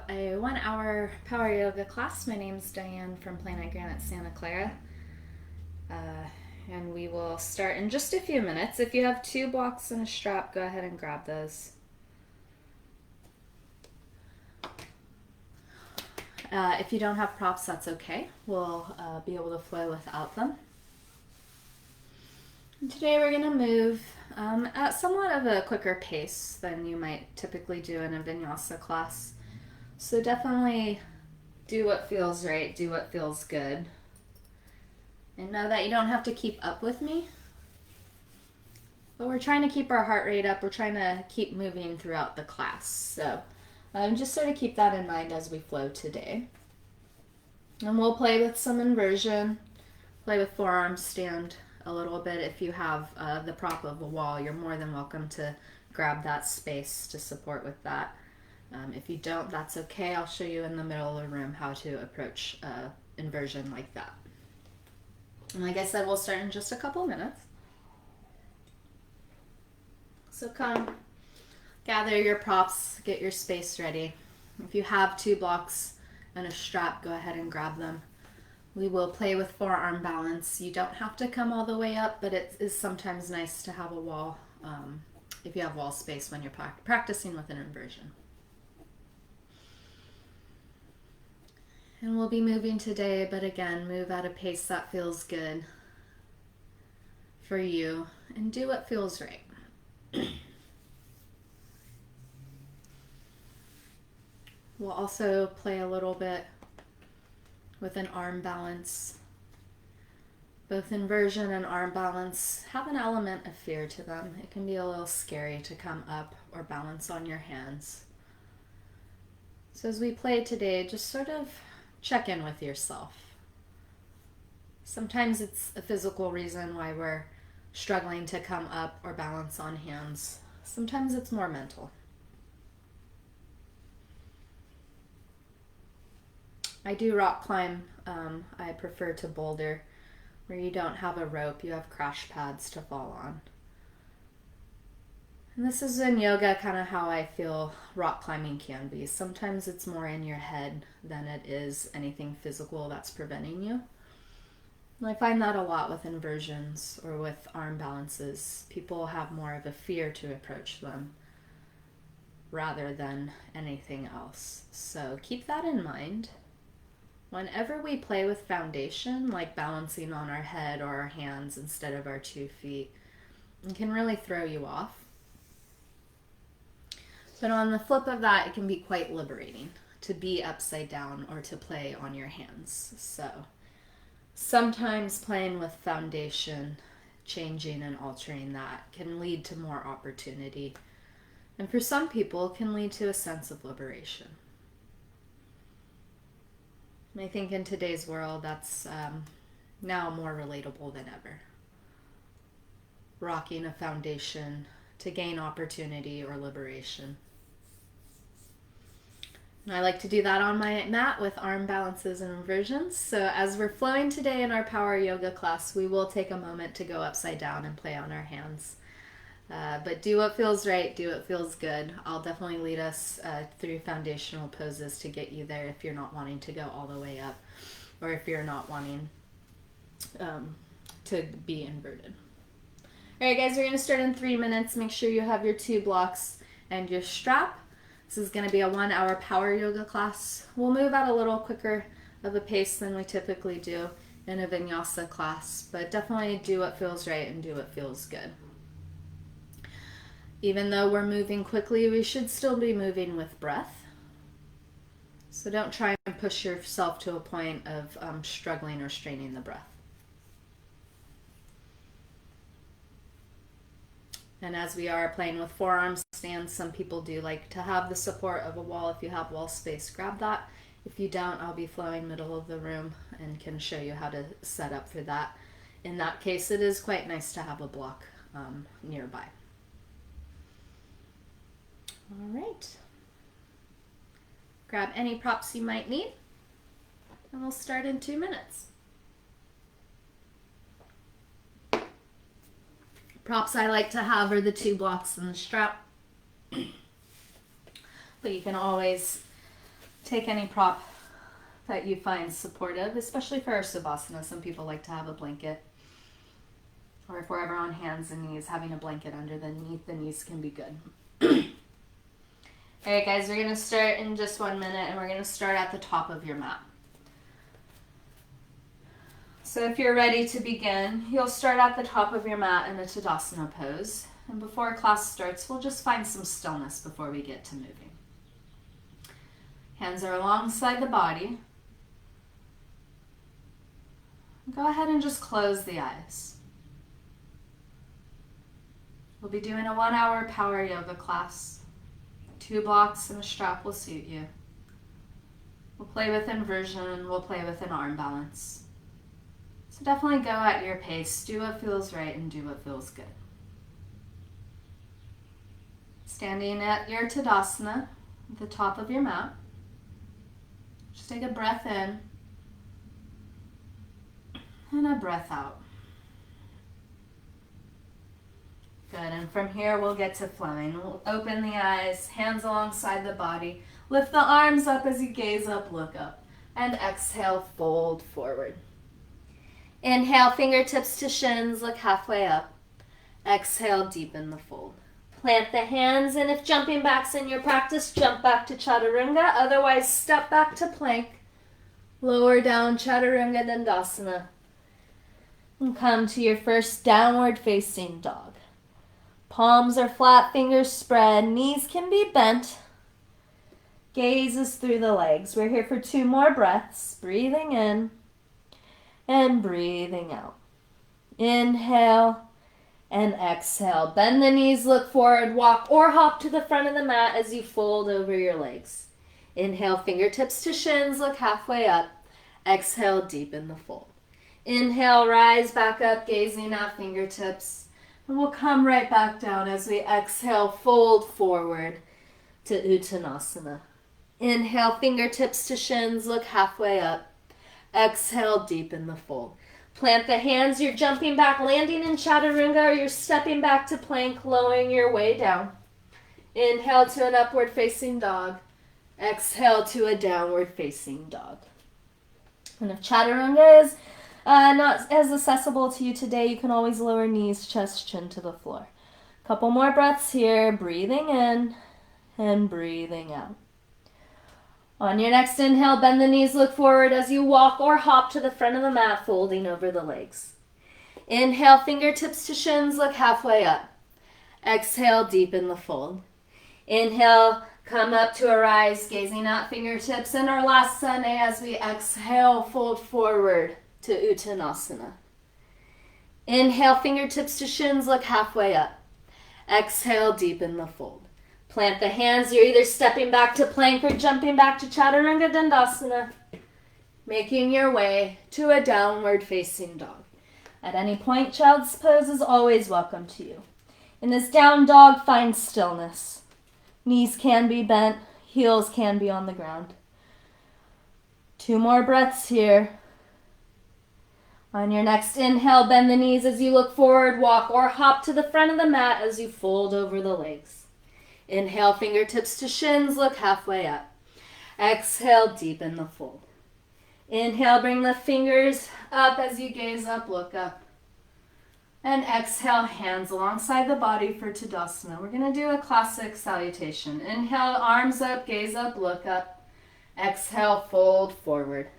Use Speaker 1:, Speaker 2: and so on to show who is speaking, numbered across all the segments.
Speaker 1: a 1 hour power yoga class. My name's Diane from Planet Granite Santa Clara. And we will start in just a few minutes. If you have 2 blocks and a strap, go ahead and grab those. If you don't have props, that's okay. We'll be able to flow without them. And today we're going to move at somewhat of a quicker pace than you might typically do in a vinyasa class. So definitely do what feels right, do what feels good. And know that you don't have to keep up with me. But we're trying to keep our heart rate up. We're trying to keep moving throughout the class. So just sort of keep that in mind as we flow today. And we'll play with some inversion, play with forearm stand a little bit. If you have the prop of a wall, you're more than welcome to grab that space to support with that. If you don't, that's okay. I'll show you in the middle of the room how to approach inversion like that. And like I said, we'll start in just a couple minutes. So come, gather your props, get your space ready. If you have 2 blocks and a strap, go ahead and grab them. We will play with forearm balance. You don't have to come all the way up, but it is sometimes nice to have a wall if you have wall space when you're practicing with an inversion. And we'll be moving today, but again, move at a pace that feels good for you and do what feels right. We'll also play a little bit with an arm balance. Both inversion and arm balance have an element of fear to them. It can be a little scary to come up or balance on your hands. So as we play today, just sort of check in with yourself. Sometimes it's a physical reason why we're struggling to come up or balance on hands. Sometimes it's more mental. I do rock climb. I prefer to boulder, where you don't have a rope, you have crash pads to fall on. And this is in yoga kind of how I feel rock climbing can be. Sometimes it's more in your head than it is anything physical that's preventing you. And I find that a lot with inversions or with arm balances. People have more of a fear to approach them rather than anything else. So keep that in mind. Whenever we play with foundation, like balancing on our head or our hands instead of our 2 feet, it can really throw you off. But on the flip of that, it can be quite liberating to be upside down or to play on your hands. So sometimes playing with foundation, changing and altering that can lead to more opportunity. And for some people, it can lead to a sense of liberation. And I think in today's world, that's now more relatable than ever. Rocking a foundation to gain opportunity or liberation. And I like to do that on my mat with arm balances and inversions. So as we're flowing today in our power yoga class, we will take a moment to go upside down and play on our hands. But do what feels right, do what feels good. I'll definitely lead us through foundational poses to get you there if you're not wanting to go all the way up, or if you're not wanting to be inverted. All right, guys, we're going to start in 3 minutes. Make sure you have your 2 blocks and your strap. This is going to be a 1 hour power yoga class. We'll move at a little quicker of a pace than we typically do in a vinyasa class, but definitely do what feels right and do what feels good. Even though we're moving quickly, we should still be moving with breath. So don't try and push yourself to a point of struggling or straining the breath. And as we are playing with forearm stands, some people do like to have the support of a wall. If you have wall space, grab that. If you don't, I'll be flowing middle of the room and can show you how to set up for that. In that case, it is quite nice to have a block nearby. All right. Grab any props you might need, and we'll start in 2 minutes. Props I like to have are the 2 blocks and the strap. But you can always Take any prop that you find supportive, especially for our Savasana. Some people like to have a blanket. Or if we're ever on hands and knees, having a blanket underneath the knees can be good. Alright guys, we're going to start in just 1 minute, and we're going to start at the top of your mat. So if you're ready to begin, you'll start at the top of your mat in a Tadasana pose. And before class starts, we'll just find some stillness before we get to moving. Hands are alongside the body. Go ahead and just close the eyes. We'll be doing a 1-hour power yoga class. 2 blocks and a strap will suit you. We'll play with inversion, we'll play with an arm balance. So definitely go at your pace, do what feels right and do what feels good. Standing at your Tadasana, at the top of your mat. Just take a breath in and a breath out. Good, and from here we'll get to flowing. We'll open the eyes, hands alongside the body. Lift the arms up as you gaze up, look up. And exhale, fold forward. Inhale, fingertips to shins, look halfway up. Exhale, deepen the fold. Plant the hands, and if jumping back's in your practice, jump back to Chaturanga. Otherwise, step back to plank. Lower down, Chaturanga Dandasana. And come to your first downward facing dog. Palms are flat, fingers spread, knees can be bent. Gaze is through the legs. We're here for 2 more breaths. Breathing in and breathing out. Inhale and exhale. Bend the knees, look forward, walk or hop to the front of the mat as you fold over your legs. Inhale, fingertips to shins, look halfway up. Exhale, deepen the fold. Inhale, rise back up, gazing at fingertips. And we'll come right back down as we exhale, fold forward to Uttanasana. Inhale, fingertips to shins, look halfway up. Exhale, deepen the fold. Plant the hands, you're jumping back, landing in Chaturanga, or you're stepping back to plank, lowering your way down. Inhale to an upward facing dog. Exhale to a downward facing dog. And if Chaturanga is not as accessible to you today, you can always lower knees, chest, chin to the floor. Couple more breaths here, breathing in and breathing out. On your next inhale, bend the knees, look forward as you walk or hop to the front of the mat, folding over the legs. Inhale, fingertips to shins, look halfway up. Exhale, deepen the fold. Inhale, come up to a rise, gazing at fingertips. And our last Sane as we exhale, fold forward to Uttanasana. Inhale, fingertips to shins, look halfway up. Exhale, deepen the fold. Plant the hands, you're either stepping back to plank or jumping back to Chaturanga Dandasana, making your way to a downward facing dog. At any point, child's pose is always welcome to you. In this down dog, find stillness. Knees can be bent, heels can be on the ground. 2 more breaths here. On your next inhale, bend the knees as you look forward, walk or hop to the front of the mat as you fold over the legs. Inhale, fingertips to shins, look halfway up. Exhale, deepen the fold. Inhale, bring the fingers up as you gaze up, look up. And exhale, hands alongside the body for Tadasana. We're going to do a classic salutation. Inhale, arms up, gaze up, look up. Exhale, fold forward.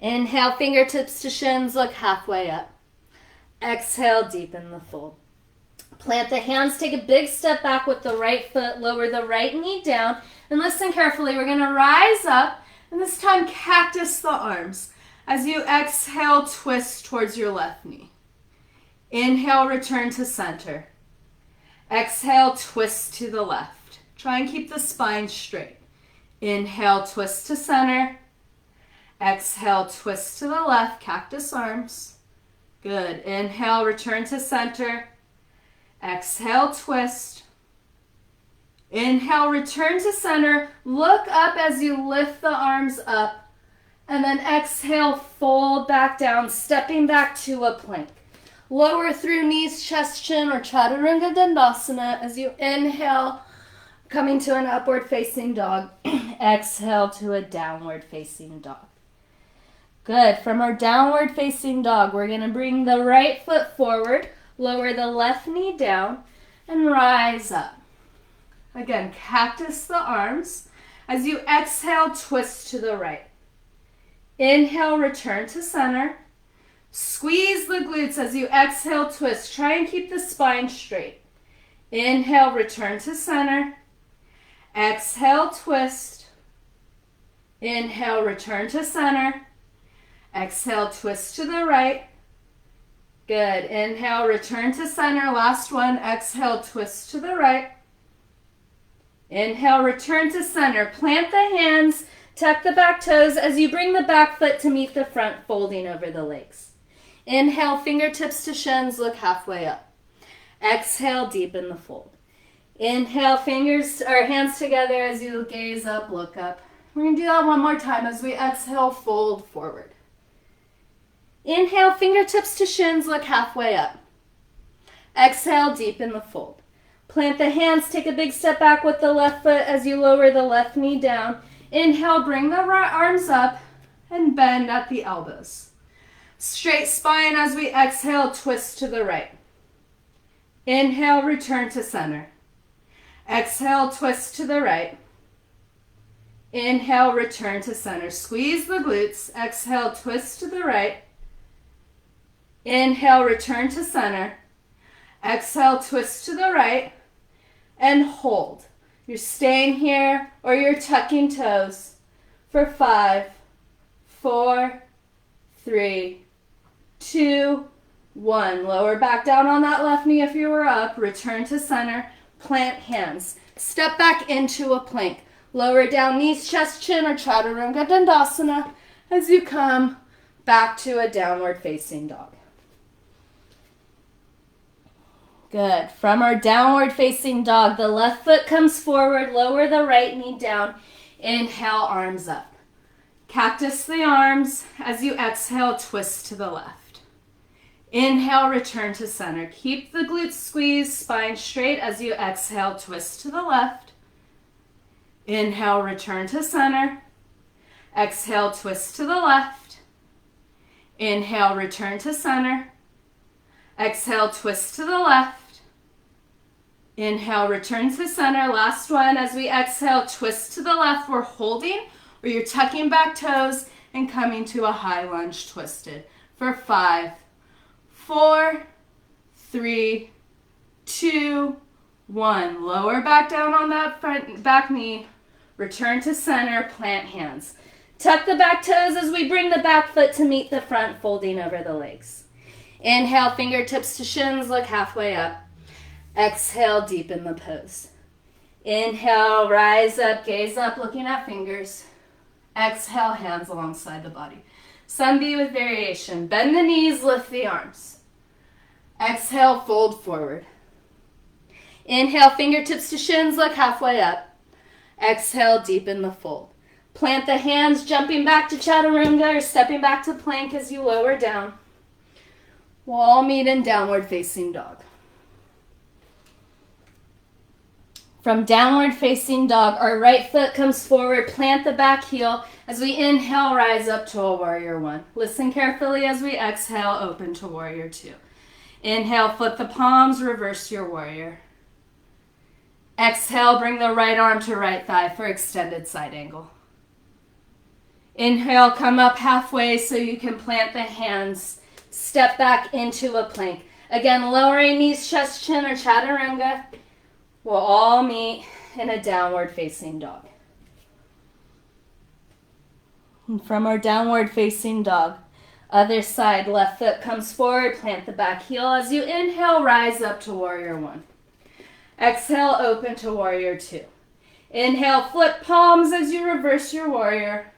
Speaker 1: Inhale, fingertips to shins, look halfway up. Exhale, deepen the fold. Plant the hands, take a big step back with the right foot, lower the right knee down, and listen carefully. We're going to rise up, and this time cactus the arms. As you exhale, twist towards your left knee. Inhale, return to center. Exhale, twist to the left. Try and keep the spine straight. Inhale, twist to center. Exhale, twist to the left, cactus arms. Good. Inhale, return to center. Exhale, twist. Inhale, return to center. Look up as you lift the arms up. And then exhale, fold back down, stepping back to a plank. Lower through knees, chest, chin, or Chaturanga Dandasana as you inhale, Coming to an upward facing dog. Exhale to a downward facing dog. Good. From our downward facing dog, we're going to bring the right foot forward, lower the left knee down, and rise up. Again, cactus the arms. As you exhale, twist to the right. Inhale, return to center. Squeeze the glutes as you exhale, twist. Try and keep the spine straight. Inhale, return to center. Exhale, twist. Inhale, return to center. Exhale, twist to the right. Good. Inhale, return to center. Last one. Exhale, twist to the right. Inhale, return to center. Plant the hands, tuck the back toes as you bring the back foot to meet the front, folding over the legs. Inhale, fingertips to shins, look halfway up. Exhale, deepen the fold. Inhale, hands together as you gaze up, look up. We're going to do that one more time as we exhale, fold forward. Inhale, fingertips to shins, look halfway up. Exhale, deepen the fold. Plant the hands, take a big step back with the left foot as you lower the left knee down. Inhale, bring the right arms up and bend at the elbows. Straight spine as we exhale, twist to the right. Inhale, return to center. Exhale, twist to the right. Inhale, return to center. Squeeze the glutes. Exhale, twist to the right. Inhale, return to center. Exhale, twist to the right. And hold. You're staying here or you're tucking toes for 5, 4, 3, 2, 1. Lower back down on that left knee if you were up. Return to center. Plant hands. Step back into a plank. Lower down knees, chest, chin, or Chaturanga Dandasana as you come back to a downward facing dog. Good. From our downward facing dog, the left foot comes forward, lower the right knee down. Inhale, arms up. Cactus the arms. As you exhale, twist to the left. Inhale, return to center. Keep the glutes squeezed, spine straight. As you exhale, twist to the left. Inhale, return to center. Exhale, twist to the left. Inhale, return to center. Exhale, twist to the left. Inhale, return to center. Last one. As we exhale, twist to the left. We're holding, or you're tucking back toes and coming to a high lunge twisted for 5, 4, 3, 2, 1. Lower back down on that front back knee. Return to center. Plant hands. Tuck the back toes as we bring the back foot to meet the front, folding over the legs. Inhale, fingertips to shins, look halfway up. Exhale, deepen the pose. Inhale, rise up, gaze up, looking at fingers. Exhale, hands alongside the body. Sun-B with variation. Bend the knees, lift the arms. Exhale, fold forward. Inhale, fingertips to shins, look halfway up. Exhale, deepen the fold. Plant the hands, jumping back to Chaturanga or stepping back to plank as you lower down. We'll all meet in downward facing dog. From downward facing dog, our right foot comes forward, plant the back heel. As we inhale, rise up to a warrior 1. Listen carefully as we exhale, open to warrior 2. Inhale, flip the palms, reverse your warrior. Exhale, bring the right arm to right thigh for extended side angle. Inhale, come up halfway so you can plant the hands. Step back into a plank. Again, lowering knees, chest, chin, or Chaturanga. We'll all meet in a downward facing dog. And from our downward facing dog, other side, left foot comes forward, plant the back heel. As you inhale, rise up to warrior 1. Exhale, open to warrior 2. Inhale, flip palms as you reverse your warrior.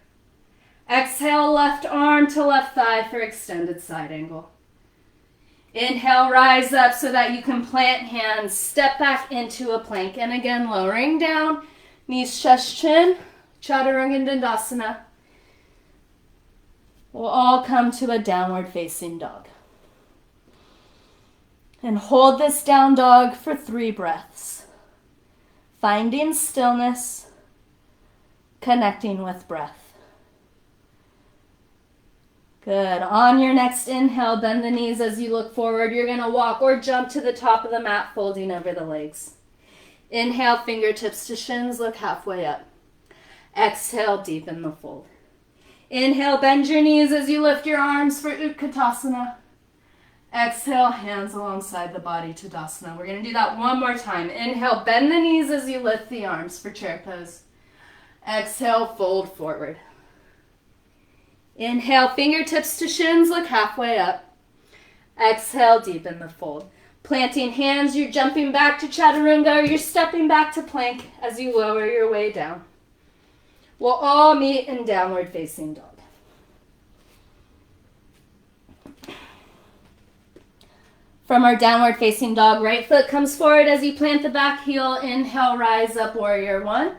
Speaker 1: Exhale, left arm to left thigh for extended side angle. Inhale, rise up so that you can plant hands, step back into a plank. And again, lowering down, knees, chest, chin, Chaturanga Dandasana. We'll all come to a downward facing dog. And hold this down dog for 3 breaths. Finding stillness, connecting with breath. Good. On your next inhale, bend the knees as you look forward. You're going to walk or jump to the top of the mat, folding over the legs. Inhale, fingertips to shins, look halfway up. Exhale, deepen the fold. Inhale, bend your knees as you lift your arms for Utkatasana. Exhale, hands alongside the body, Tadasana. We're going to do that one more time. Inhale, bend the knees as you lift the arms for chair pose. Exhale, fold forward. Inhale, fingertips to shins, look halfway up. Exhale, deepen the fold. Planting hands, you're jumping back to chaturanga, or you're stepping back to plank as you lower your way down. We'll all meet in downward facing dog. From our downward facing dog, right foot comes forward as you plant the back heel. Inhale, rise up, warrior one.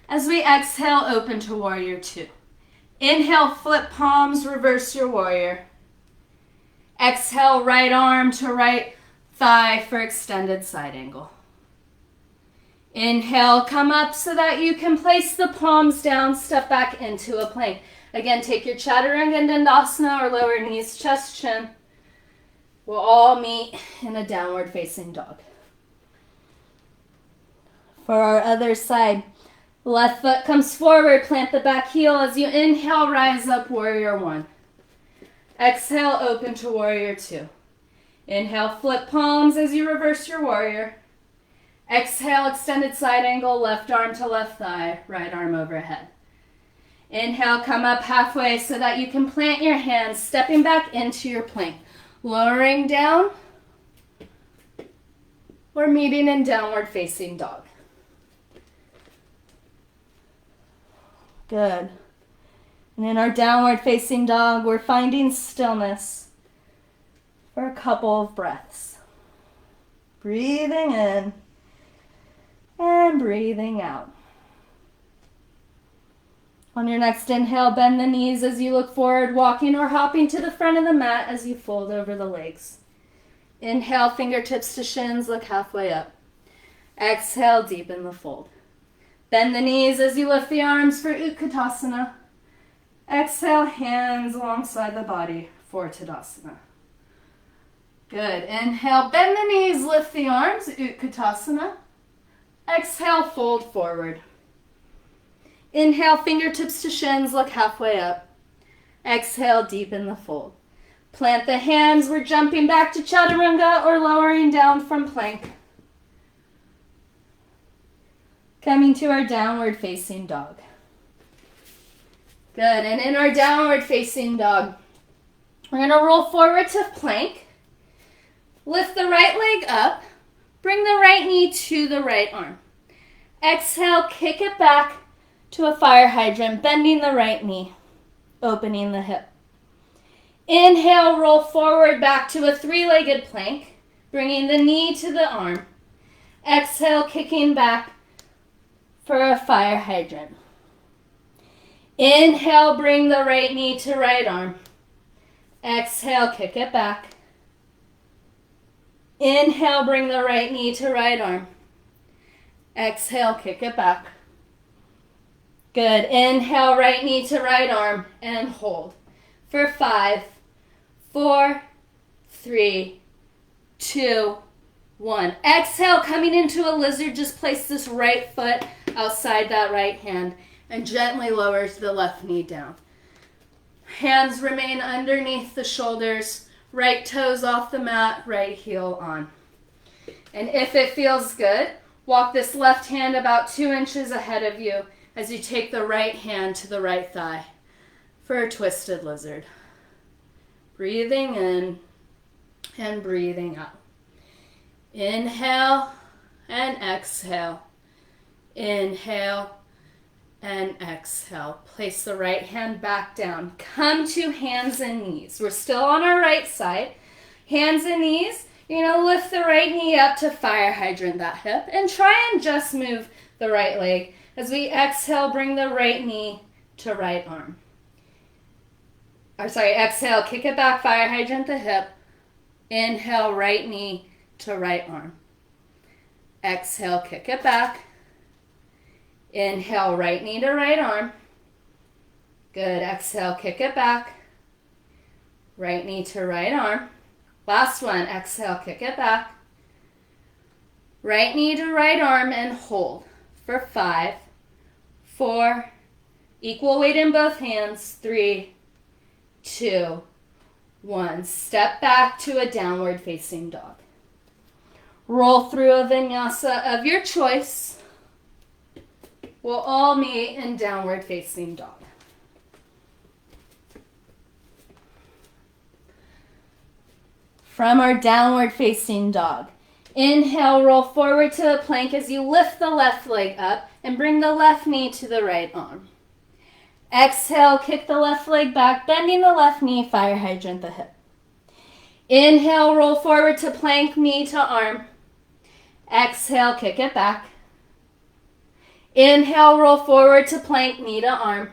Speaker 1: As we exhale, open to warrior two. Inhale, flip palms, reverse your warrior. Exhale, right arm to right thigh for extended side angle. Inhale, come up so that you can place the palms down, step back into a plank. Again, take your chaturanga and dandasana or lower knees, chest, chin. We'll all meet in a downward facing dog. For our other side, left foot comes forward, plant the back heel as you inhale, rise up, warrior one. Exhale, open to warrior two. Inhale, flip palms as you reverse your warrior. Exhale, extended side angle, left arm to left thigh, right arm overhead. Inhale, come up halfway so that you can plant your hands, stepping back into your plank. Lowering down, we're meeting in downward facing dog. Good. And in our downward facing dog, we're finding stillness for a couple of breaths. Breathing in and breathing out. On your next inhale, bend the knees as you look forward, walking or hopping to the front of the mat as you fold over the legs. Inhale, fingertips to shins, look halfway up. Exhale, deepen the fold. Bend the knees as you lift the arms for Utkatasana. Exhale, hands alongside the body for Tadasana. Good. Inhale, bend the knees, lift the arms, Utkatasana. Exhale, fold forward. Inhale, fingertips to shins, look halfway up. Exhale, deepen the fold. Plant the hands, we're jumping back to chaturanga or lowering down from plank. Coming to our downward facing dog. Good, and in our downward facing dog, we're going to roll forward to plank. Lift the right leg up, bring the right knee to the right arm. Exhale, kick it back to a fire hydrant, bending the right knee, opening the hip. Inhale, roll forward back to a three-legged plank, bringing the knee to the arm. Exhale, kicking back for a fire hydrant. Inhale, bring the right knee to right arm. Exhale, kick it back. Inhale, bring the right knee to right arm. Exhale, kick it back. Good. Inhale, right knee to right arm and hold for 5, 4, 3, 2, 1. Exhale, coming into a lizard, just place this right foot outside that right hand and gently lower the left knee down. Hands remain underneath the shoulders, right toes off the mat, right heel on. And if it feels good, walk this left hand about 2 inches ahead of you as you take the right hand to the right thigh for a twisted lizard. Breathing in and breathing out. Inhale and exhale. Inhale and exhale. Place the right hand back down. Come to hands and knees. We're still on our right side. Hands and knees. You're going to lift the right knee up to fire hydrant that hip and try and just move the right leg. As we exhale, bring the right knee to right arm. Exhale, kick it back, fire hydrant the hip. Inhale, right knee to right arm. Exhale, kick it back. Inhale, right knee to right arm. Good. Exhale, kick it back. Right knee to right arm. Last one. Exhale, kick it back. Right knee to right arm and hold for 5, 4, equal weight in both hands, 3, 2, 1. Step back to a downward facing dog. Roll through a vinyasa of your choice. We'll all meet in downward facing dog. From our downward facing dog, inhale, roll forward to a plank as you lift the left leg up and bring the left knee to the right arm. Exhale, kick the left leg back, bending the left knee, fire hydrant the hip. Inhale, roll forward to plank, knee to arm. Exhale, kick it back. Inhale, roll forward to plank, knee to arm.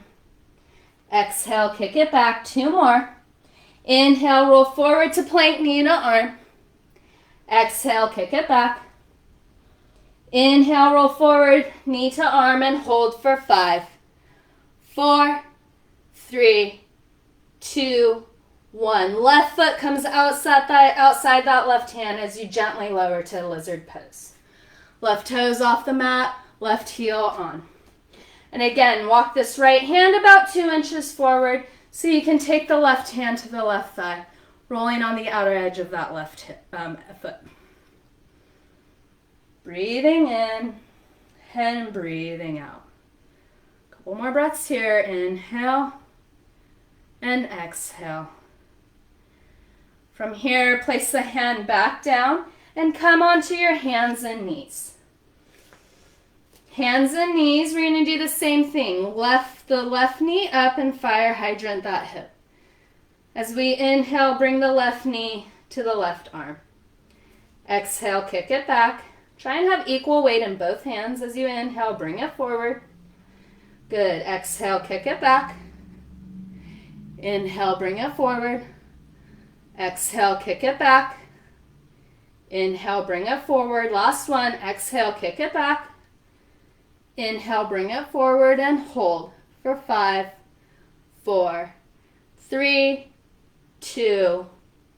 Speaker 1: Exhale, kick it back. 2 more. Inhale, roll forward to plank, knee to arm. Exhale, kick it back. Inhale, roll forward, knee to arm, and hold for 5, 4, 3, 2, 1. Left foot comes outside that left hand as you gently lower to lizard pose. Left toes off the mat, left heel on. And again, walk this right hand about 2 inches forward so you can take the left hand to the left thigh, rolling on the outer edge of that left foot. Breathing in and breathing out. Couple more breaths here. Inhale and exhale. From here, place the hand back down and come onto your hands and knees. Hands and knees, we're going to do the same thing. Lift the left knee up and fire hydrant that hip. As we inhale, bring the left knee to the left arm. Exhale, kick it back. Try and have equal weight in both hands. As you inhale, bring it forward. Good. Exhale, kick it back. Inhale, bring it forward. Exhale, kick it back. Inhale, bring it forward. Last one. Exhale, kick it back. Inhale, bring it forward and hold for 5, 4, 3, 2,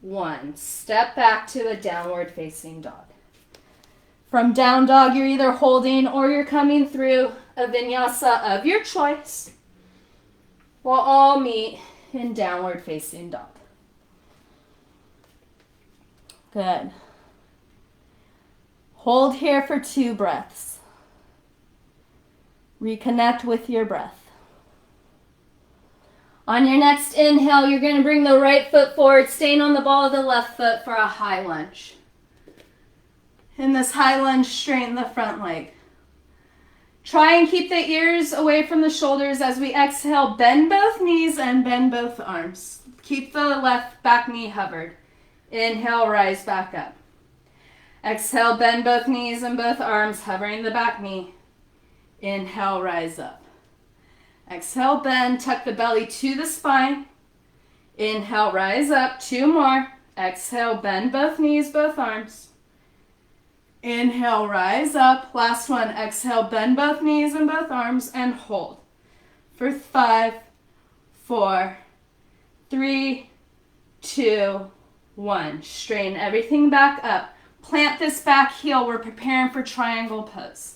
Speaker 1: 1. Step back to a downward facing dog. From down dog, you're either holding or you're coming through a vinyasa of your choice. We'll all meet in downward facing dog. Good. Hold here for 2 breaths. Reconnect with your breath. On your next inhale, you're going to bring the right foot forward, staying on the ball of the left foot for a high lunge. In this high lunge, straighten the front leg. Try and keep the ears away from the shoulders as we exhale. Bend both knees and bend both arms. Keep the left back knee hovered. Inhale, rise back up. Exhale, bend both knees and both arms, hovering the back knee. Inhale, rise up. Exhale, bend, tuck the belly to the spine. Inhale, rise up. 2 more. Exhale, bend both knees, both arms. Inhale, rise up. Last one. Exhale, bend both knees and both arms and hold for 5, 4, 3, 2, 1. Straighten everything back up. Plant this back heel. We're preparing for triangle pose.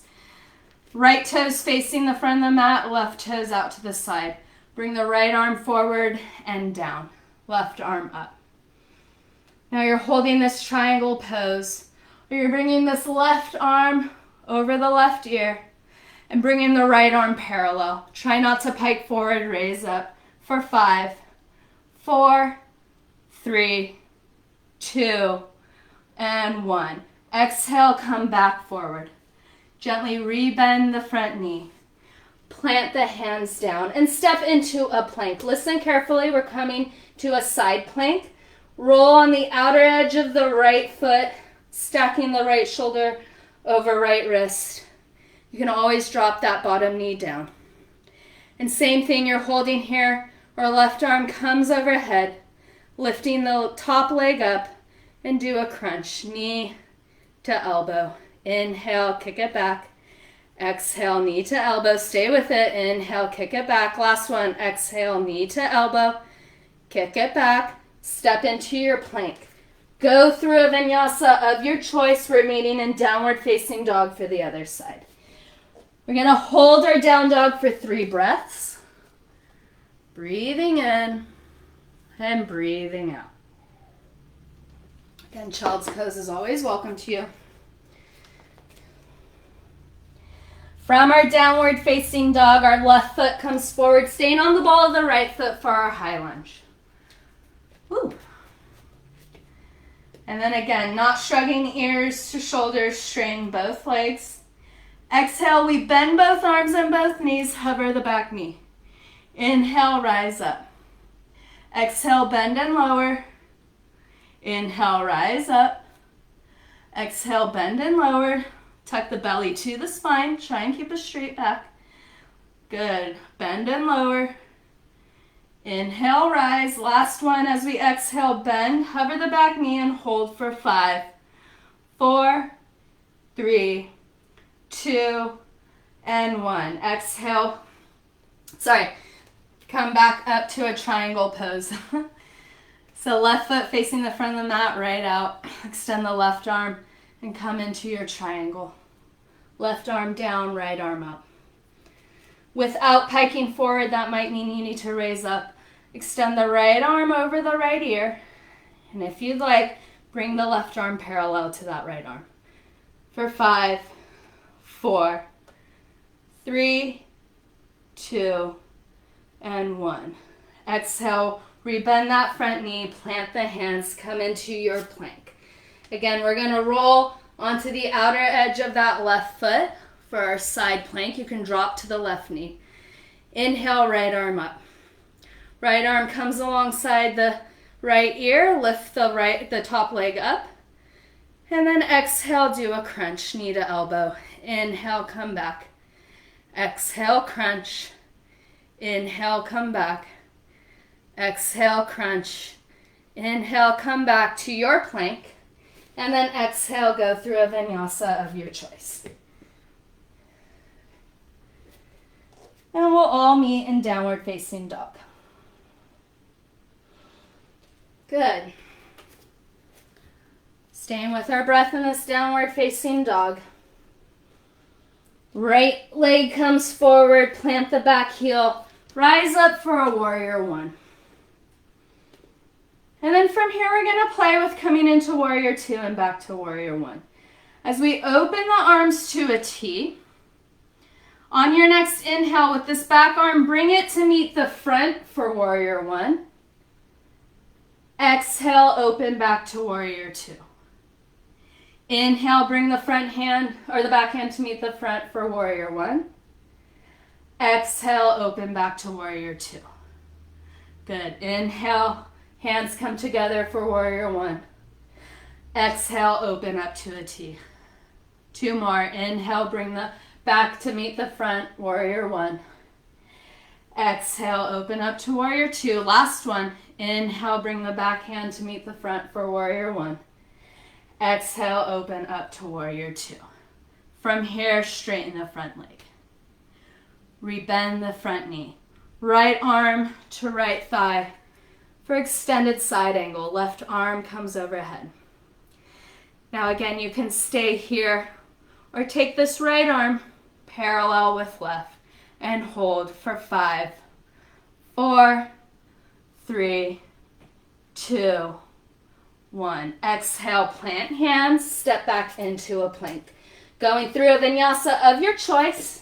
Speaker 1: Right toes facing the front of the mat, left toes out to the side. Bring the right arm forward and down. Left arm up. Now you're holding this triangle pose. Or you're bringing this left arm over the left ear and bringing the right arm parallel. Try not to pike forward, raise up for 5, 4, 3, 2, and 1. Exhale, come back forward. Gently rebend the front knee. Plant the hands down and step into a plank. Listen carefully. We're coming to a side plank. Roll on the outer edge of the right foot, stacking the right shoulder over right wrist. You can always drop that bottom knee down. And same thing, you're holding here, or left arm comes overhead, lifting the top leg up, and do a crunch, knee to elbow. Inhale, kick it back. Exhale, knee to elbow. Stay with it. Inhale, kick it back. Last one. Exhale, knee to elbow. Kick it back. Step into your plank. Go through a vinyasa of your choice, remaining in downward facing dog for the other side. We're going to hold our down dog for 3 breaths. Breathing in and breathing out. Again, child's pose is always welcome to you. From our downward facing dog, our left foot comes forward, staying on the ball of the right foot for our high lunge. Woo. And then again, not shrugging ears to shoulders, straighten both legs. Exhale, we bend both arms and both knees, hover the back knee. Inhale, rise up. Exhale, bend and lower. Inhale, rise up. Exhale, bend and lower. Tuck the belly to the spine. Try and keep a straight back. Good. Bend and lower. Inhale, rise. Last one as we exhale, bend, hover the back knee and hold for 5, 4, 3, 2, and 1. Exhale. Come back up to a triangle pose. So left foot facing the front of the mat, right out. Extend the left arm and come into your triangle. Left arm down, right arm up. Without piking forward, that might mean you need to raise up. Extend the right arm over the right ear. And if you'd like, bring the left arm parallel to that right arm. For 5, 4, 3, 2, and 1. Exhale, rebend that front knee, plant the hands, come into your plank. Again, we're going to roll onto the outer edge of that left foot for our side plank. You can drop to the left knee. Inhale, right arm up. Right arm comes alongside the right ear. Lift the top leg up. And then exhale, do a crunch, knee to elbow. Inhale, come back. Exhale, crunch. Inhale, come back. Exhale, crunch. Inhale, come back to your plank. And then exhale, go through a vinyasa of your choice. And we'll all meet in downward facing dog. Good. Staying with our breath in this downward facing dog. Right leg comes forward, plant the back heel, rise up for a warrior 1. And then from here, we're going to play with coming into warrior 2 and back to warrior 1. As we open the arms to a T, on your next inhale with this back arm, bring it to meet the front for warrior 1. Exhale, open back to warrior 2. Inhale, bring the front hand or the back hand to meet the front for warrior 1. Exhale, open back to warrior 2. Good. Inhale, hands come together for warrior 1. Exhale, open up to a T. 2 more. Inhale, bring the back to meet the front, warrior 1. Exhale, open up to warrior 2. Last one. Inhale, bring the back hand to meet the front for warrior 1. Exhale, open up to warrior 2. From here, straighten the front leg. Rebend the front knee. Right arm to right thigh for extended side angle. Left arm comes overhead. Now again, you can stay here or take this right arm parallel with left and hold for 5, 4, 3, 2, 1. Exhale, plant hands, step back into a plank. Going through a vinyasa of your choice.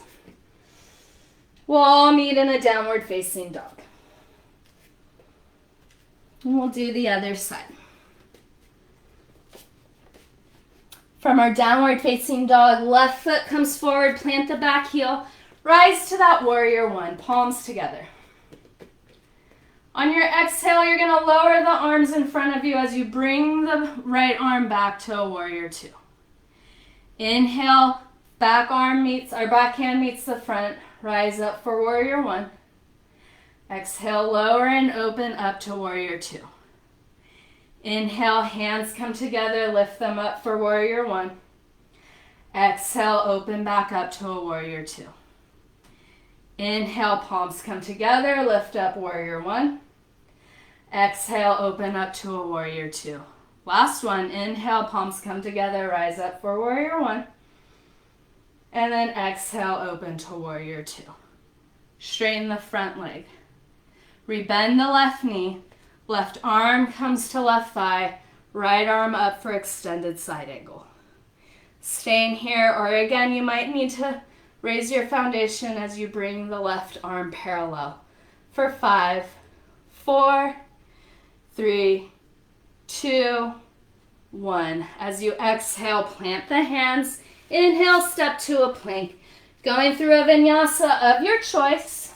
Speaker 1: We'll all meet in a downward facing dog. And we'll do the other side. From our downward facing dog, left foot comes forward, plant the back heel, rise to that warrior 1, palms together. On your exhale, you're going to lower the arms in front of you as you bring the right arm back to a warrior 2. Inhale, back hand meets the front, rise up for warrior 1. Exhale, lower and open up to warrior 2. Inhale, hands come together, lift them up for warrior 1. Exhale, open back up to a warrior two. Inhale, palms come together, lift up warrior one. Exhale, open up to a warrior two. Last one, inhale, palms come together, rise up for warrior one. And then exhale, open to warrior two. Straighten the front leg. Rebend the left knee. Left arm comes to left thigh. Right arm up for extended side angle. Staying here, or again, you might need to raise your foundation as you bring the left arm parallel. For 5, 4, 3, 2, 1. As you exhale, plant the hands. Inhale, step to a plank. Going through a vinyasa of your choice.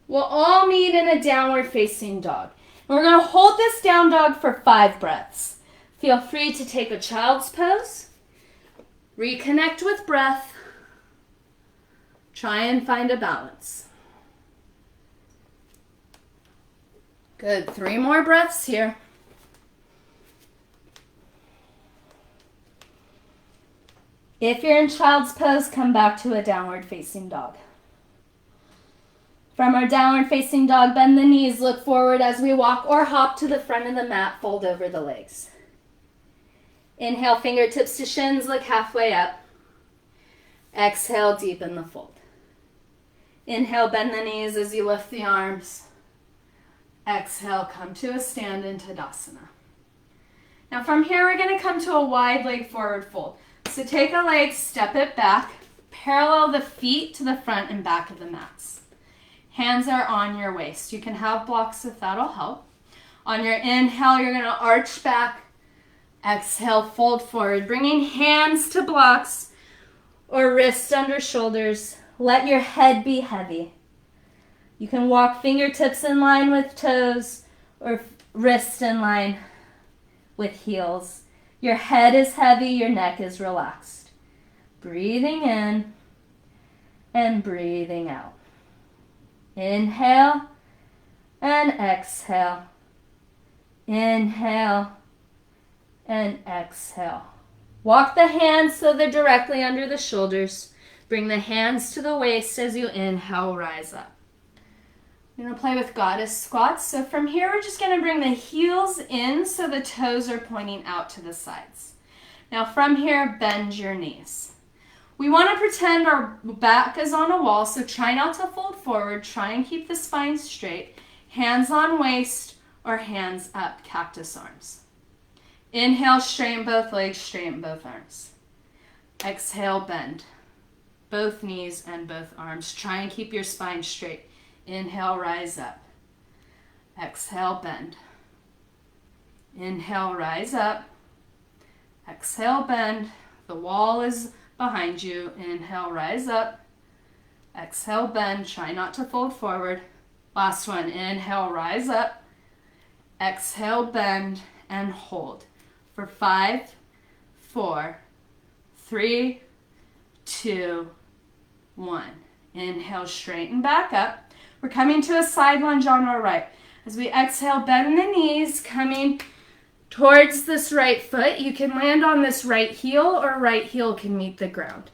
Speaker 1: We'll all meet in a downward facing dog. And we're going to hold this down dog for 5 breaths. Feel free to take a child's pose. Reconnect with breath. Try and find a balance. Good. 3 more breaths here. If you're in child's pose, come back to a downward facing dog. From our downward facing dog, bend the knees, look forward as we walk or hop to the front of the mat, fold over the legs. Inhale, fingertips to shins, look halfway up. Exhale, deepen the fold. Inhale, bend the knees as you lift the arms. Exhale, come to a stand in Tadasana. Now from here, we're going to come to a wide leg forward fold. So take a leg, step it back, parallel the feet to the front and back of the mats. Hands are on your waist. You can have blocks if that'll help. On your inhale, you're going to arch back. Exhale, fold forward, bringing hands to blocks or wrists under shoulders. Let your head be heavy. You can walk fingertips in line with toes or wrists in line with heels. Your head is heavy, your neck is relaxed. Breathing in and breathing out. Inhale and exhale. Inhale and exhale. Walk the hands so they're directly under the shoulders. Bring the hands to the waist as you inhale, rise up. We're going to play with goddess squats. So from here, we're just going to bring the heels in so the toes are pointing out to the sides. Now from here, bend your knees. We want to pretend our back is on a wall, so try not to fold forward. Try and keep the spine straight. Hands on waist or hands up, cactus arms. Inhale, straighten both legs, straighten both arms. Exhale, bend both knees and both arms. Try and keep your spine straight. Inhale, rise up. Exhale, bend. Inhale, rise up. Exhale, bend. The wall is behind you. Inhale, rise up. Exhale, bend. Try not to fold forward. Last one. Inhale, rise up. Exhale, bend, and hold. For 5, 4, 3, 2, 1. Inhale, straighten back up. We're coming to a side lunge on our right. As we exhale, bend the knees, coming towards this right foot. You can land on this right heel, or right heel can meet the ground.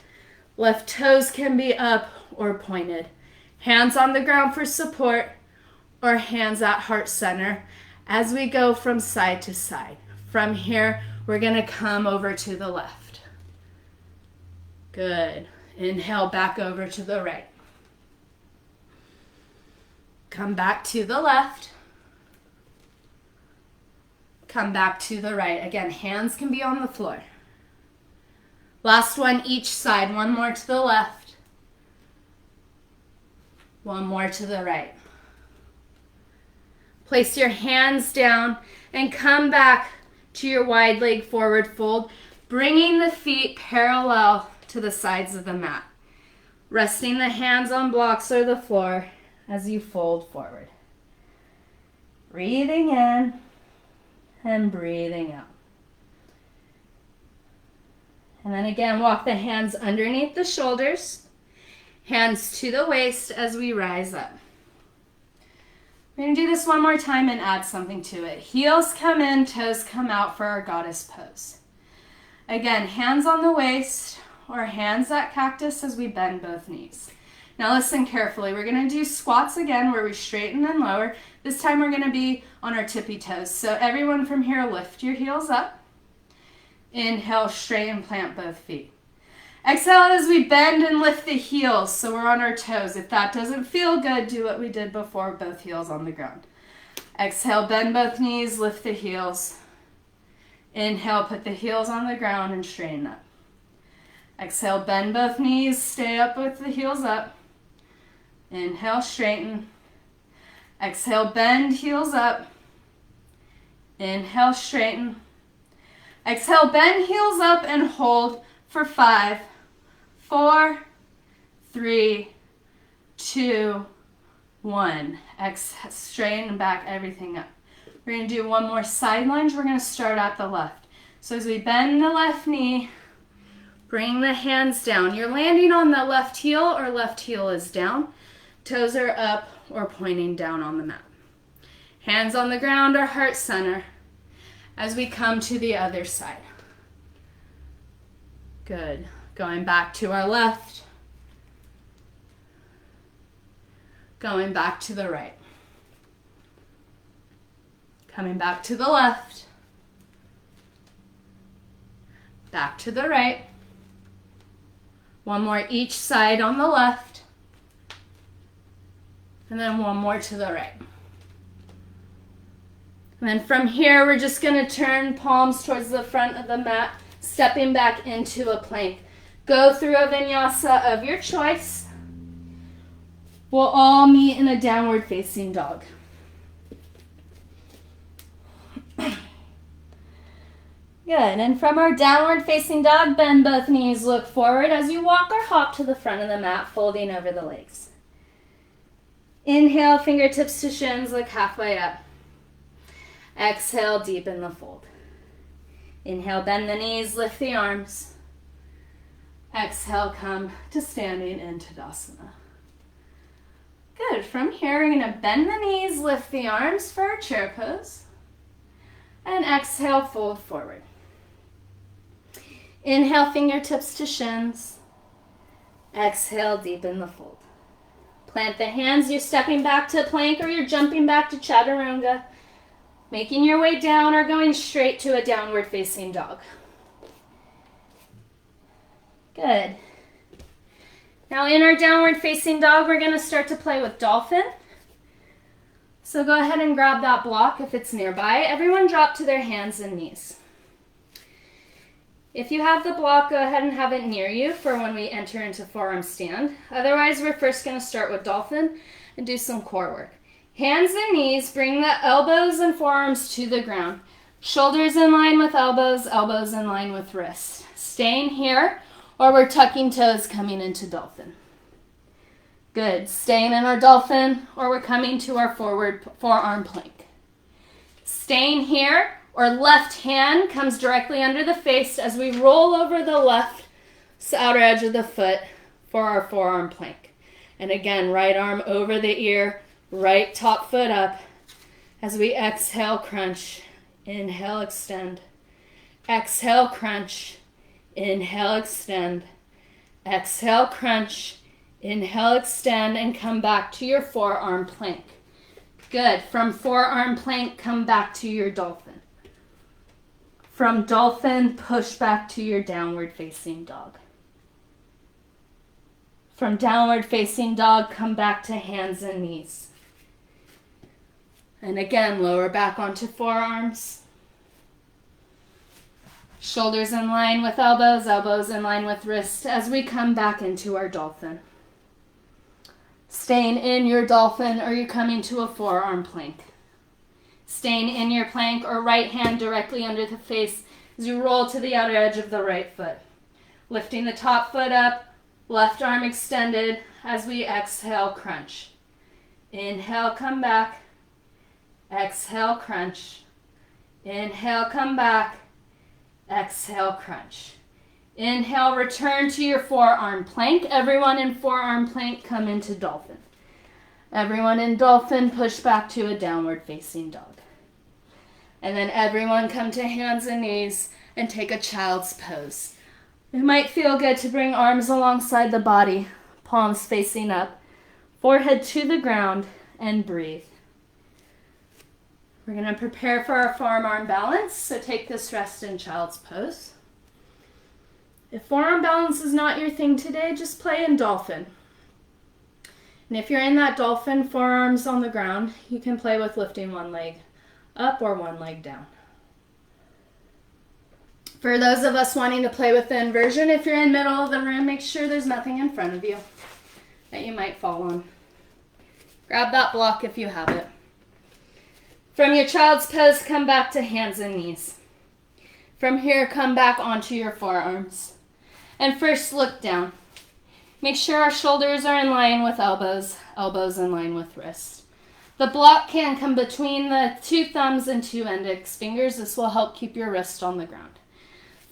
Speaker 1: Left toes can be up or pointed. Hands on the ground for support, or hands at heart center as we go from side to side. From here, we're going to come over to the left. Good. Inhale, back over to the right. Come back to the left. Come back to the right. Again, hands can be on the floor. Last one each side. One more to the left. One more to the right. Place your hands down and come back to your wide leg forward fold, bringing the feet parallel to the sides of the mat. Resting the hands on blocks or the floor as you fold forward. Breathing in and breathing out. And then again, walk the hands underneath the shoulders, hands to the waist as we rise up. We're going to do this one more time and add something to it. Heels come in, toes come out for our goddess pose. Again, hands on the waist or hands at cactus as we bend both knees. Now listen carefully. We're going to do squats again where we straighten and lower. This time we're going to be on our tippy toes. So everyone from here, lift your heels up. Inhale, straighten, plant both feet. Exhale as we bend and lift the heels so we're on our toes. If that doesn't feel good, do what we did before, both heels on the ground. Exhale, bend both knees, lift the heels. Inhale, put the heels on the ground and straighten up. Exhale, bend both knees, stay up with the heels up. Inhale, straighten. Exhale, bend, heels up. Inhale, straighten. Exhale, bend, heels up and hold for 5, 4, 3, 2, 1. Exhale, straighten back everything up. We're going to do one more side lunge. We're going to start at the left. So as we bend the left knee, bring the hands down. You're landing on the left heel or left heel is down. Toes are up or pointing down on the mat. Hands on the ground or heart center as we come to the other side. Good. Going back to our left. Going back to the right. Coming back to the left. Back to the right. One more each side on the left. And then one more to the right. And then from here, we're just going to turn palms towards the front of the mat, stepping back into a plank. Go through a vinyasa of your choice. We'll all meet in a downward facing dog. Good, and from our downward facing dog, bend both knees, look forward as you walk or hop to the front of the mat, folding over the legs. Inhale, fingertips to shins, look halfway up. Exhale, deepen the fold. Inhale, bend the knees, lift the arms. Exhale, come to standing in Tadasana. Good, from here we're going to bend the knees, lift the arms for our chair pose. And exhale, fold forward. Inhale, fingertips to shins. Exhale, deepen the fold. Plant the hands. You're stepping back to plank or you're jumping back to chaturanga. Making your way down or going straight to a downward facing dog. Good. Now in our downward facing dog, we're going to start to play with Dolphin. So go ahead and grab that block if it's nearby. Everyone drop to their hands and knees. If you have the block, go ahead and have it near you for when we enter into forearm stand. Otherwise, we're first going to start with Dolphin and do some core work. Hands and knees, bring the elbows and forearms to the ground. Shoulders in line with elbows, elbows in line with wrists. Staying here, or we're tucking toes coming into Dolphin. Good. Staying in our Dolphin, or we're coming to our forward forearm plank. Staying here, or left hand comes directly under the face as we roll over the left outer edge of the foot for our forearm plank. And again, right arm over the ear, right top foot up as we exhale, crunch. Inhale, extend. Exhale, crunch. Inhale, extend. Exhale, crunch. Inhale, extend, and come back to your forearm plank. Good. From forearm plank, come back to your Dolphin. From Dolphin, push back to your downward facing dog. From downward facing dog, come back to hands and knees. And again, lower back onto forearms. Shoulders in line with elbows, elbows in line with wrists as we come back into our Dolphin. Staying in your Dolphin or you're coming to a forearm plank. Staying in your plank or right hand directly under the face as you roll to the outer edge of the right foot. Lifting the top foot up, left arm extended as we exhale, crunch. Inhale, come back. Exhale, crunch. Inhale, come back. Exhale, crunch. Inhale, return to your forearm plank. Everyone in forearm plank, come into Dolphin. Everyone in Dolphin, push back to a downward facing dog. And then everyone come to hands and knees and take a child's pose. It might feel good to bring arms alongside the body, palms facing up, forehead to the ground, and breathe. We're going to prepare for our forearm arm balance, so take this rest in child's pose. If forearm balance is not your thing today, just play in Dolphin. And if you're in that Dolphin, forearms on the ground, you can play with lifting one leg up or one leg down. For those of us wanting to play with the inversion, if you're in the middle of the room, make sure there's nothing in front of you that you might fall on. Grab that block if you have it. From your child's pose, come back to hands and knees. From here, come back onto your forearms. And first, look down. Make sure our shoulders are in line with elbows, elbows in line with wrists. The block can come between the 2 thumbs and 2 index fingers. This will help keep your wrist on the ground.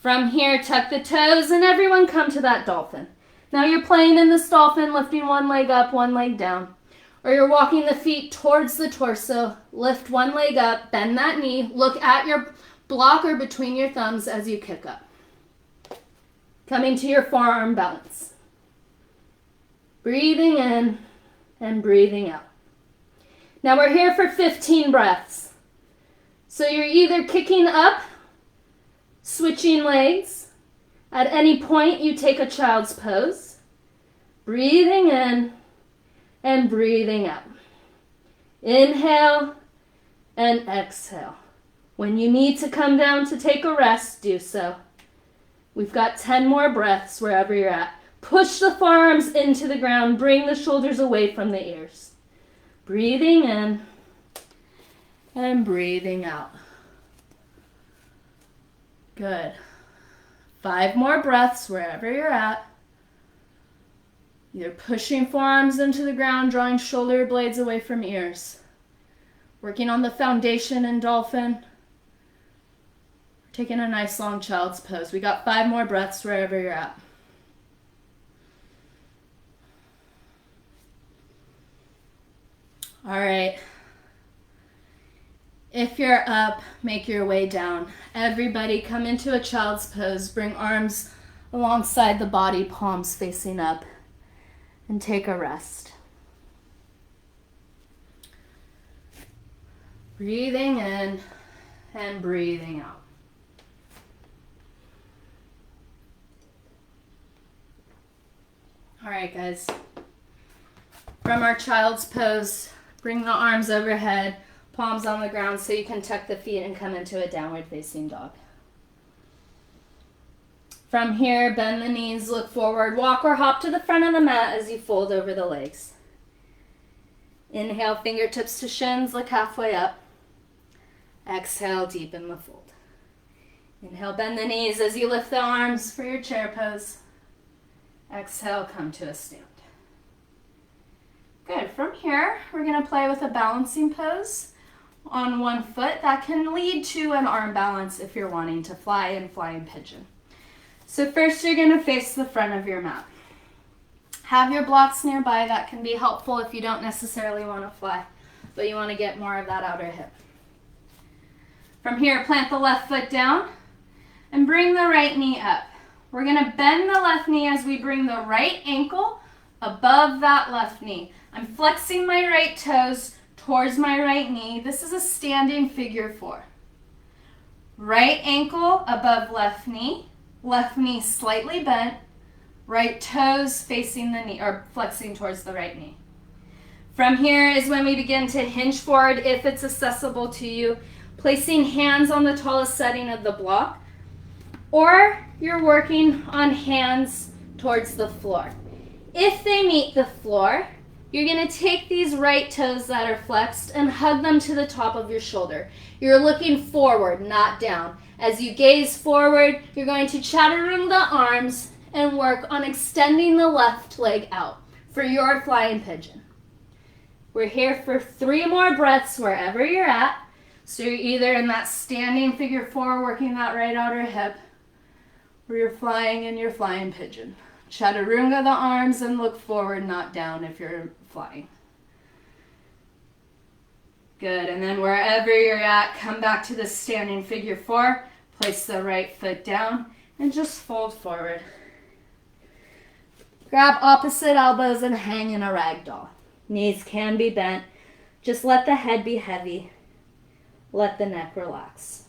Speaker 1: From here, tuck the toes, and everyone come to that Dolphin. Now you're playing in this Dolphin, lifting one leg up, one leg down. Or you're walking the feet towards the torso, lift one leg up, bend that knee, look at your block or between your thumbs as you kick up. Coming to your forearm balance. Breathing in and breathing out. Now we're here for 15 breaths. So you're either kicking up, switching legs. At any point you take a child's pose. Breathing in and breathing out. Inhale and exhale. When you need to come down to take a rest, do so. We've got 10 more breaths wherever you're at. Push the forearms into the ground. Bring the shoulders away from the ears. Breathing in and breathing out. Good. 5 more breaths wherever you're at. Either pushing forearms into the ground, drawing shoulder blades away from ears. Working on the foundation in Dolphin. Taking a nice long child's pose. We got 5 more breaths wherever you're at. All right. If you're up, make your way down. Everybody come into a child's pose. Bring arms alongside the body, palms facing up. And take a rest. Breathing in and breathing out. All right, guys. From our child's pose, bring the arms overhead, palms on the ground so you can tuck the feet and come into a downward facing dog. From here, bend the knees, look forward, walk or hop to the front of the mat as you fold over the legs. Inhale, fingertips to shins, look halfway up. Exhale, deepen the fold. Inhale, bend the knees as you lift the arms for your chair pose. Exhale, come to a stand. Good. From here, we're going to play with a balancing pose on one foot. That can lead to an arm balance if you're wanting to fly in flying pigeon. So first you're going to face the front of your mat. Have your blocks nearby. That can be helpful if you don't necessarily want to fly, but you want to get more of that outer hip. From here, plant the left foot down and bring the right knee up. We're going to bend the left knee as we bring the right ankle above that left knee. I'm flexing my right toes towards my right knee. This is a standing figure 4. Right ankle above left knee slightly bent, right toes facing the knee or flexing towards the right knee. From here is when we begin to hinge forward if it's accessible to you, placing hands on the tallest setting of the block, or you're working on hands towards the floor. If they meet the floor, you're going to take these right toes that are flexed and hug them to the top of your shoulder. You're looking forward, not down. As you gaze forward, you're going to chaturanga the arms and work on extending the left leg out for your flying pigeon. We're here for 3 more breaths wherever you're at. So you're either in that standing figure 4, working that right outer hip, or you're flying in your flying pigeon. Chaturanga the arms and look forward, not down if you're flying. Good, and then wherever you're at, come back to the standing figure 4. Place the right foot down and just fold forward. Grab opposite elbows and hang in a ragdoll. Knees can be bent. Just let the head be heavy. Let the neck relax.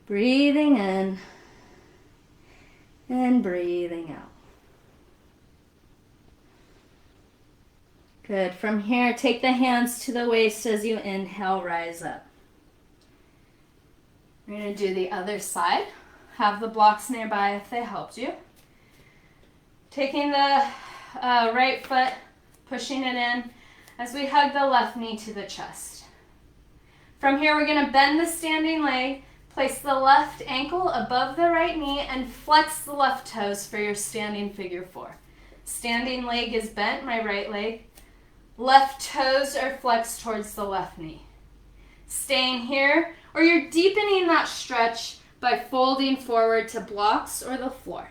Speaker 1: Breathing in and breathing out. Good. From here, take the hands to the waist as you inhale, rise up. We're going to do the other side. Have the blocks nearby if they helped you. Taking the right foot, pushing it in as we hug the left knee to the chest. From here, we're going to bend the standing leg, place the left ankle above the right knee, and flex the left toes for your standing figure four. Standing leg is bent, my right leg. Left toes are flexed towards the left knee. Staying here, or you're deepening that stretch by folding forward to blocks or the floor.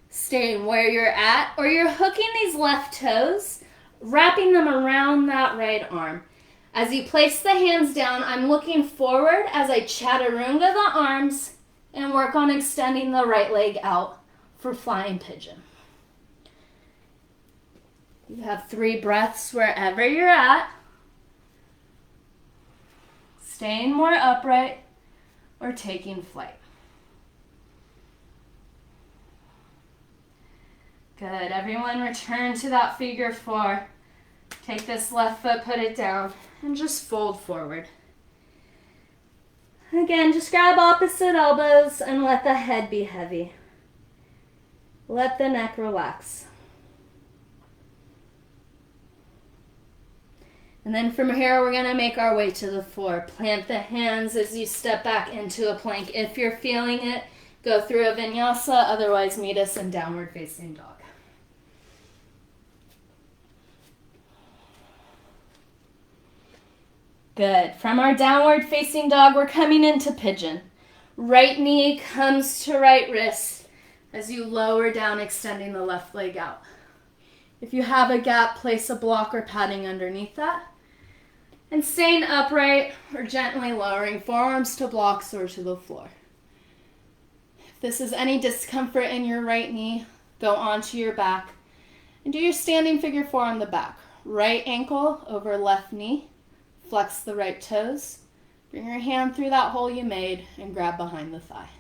Speaker 1: Staying where you're at, or you're hooking these left toes, wrapping them around that right arm. As you place the hands down, I'm looking forward as I chaturanga the arms and work on extending the right leg out for flying pigeon. You have 3 breaths wherever you're at. Staying more upright or taking flight. Good. Everyone return to that figure four. Take this left foot, put it down, and just fold forward. Again, just grab opposite elbows and let the head be heavy. Let the neck relax. And then from here, we're going to make our way to the floor. Plant the hands as you step back into a plank. If you're feeling it, go through a vinyasa. Otherwise, meet us in downward facing dog. Good. From our downward facing dog, we're coming into pigeon. Right knee comes to right wrist as you lower down, extending the left leg out. If you have a gap, place a block or padding underneath that. And staying upright or gently lowering forearms to blocks or to the floor. If this is any discomfort in your right knee, go onto your back and do your standing figure four on the back. Right ankle over left knee. Flex the right toes. Bring your hand through that hole you made and grab behind the thigh.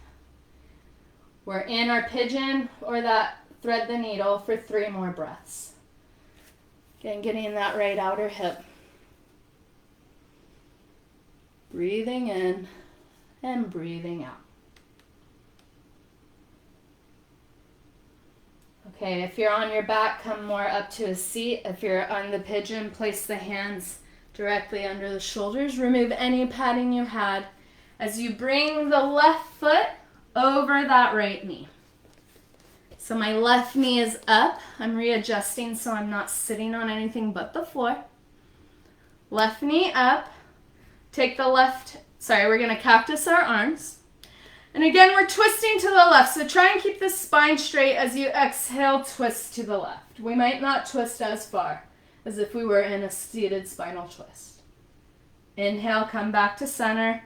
Speaker 1: We're in our pigeon or that thread the needle for 3 more breaths. Again, getting that right outer hip. Breathing in and breathing out. Okay, if you're on your back, come more up to a seat. If you're on the pigeon, place the hands directly under the shoulders. Remove any padding you had as you bring the left foot over that right knee. So my left knee is up. I'm readjusting so I'm not sitting on anything but the floor. Left knee up. Take the we're going to cactus our arms. And again, we're twisting to the left. So try and keep the spine straight as you exhale, twist to the left. We might not twist as far as if we were in a seated spinal twist. Inhale, come back to center.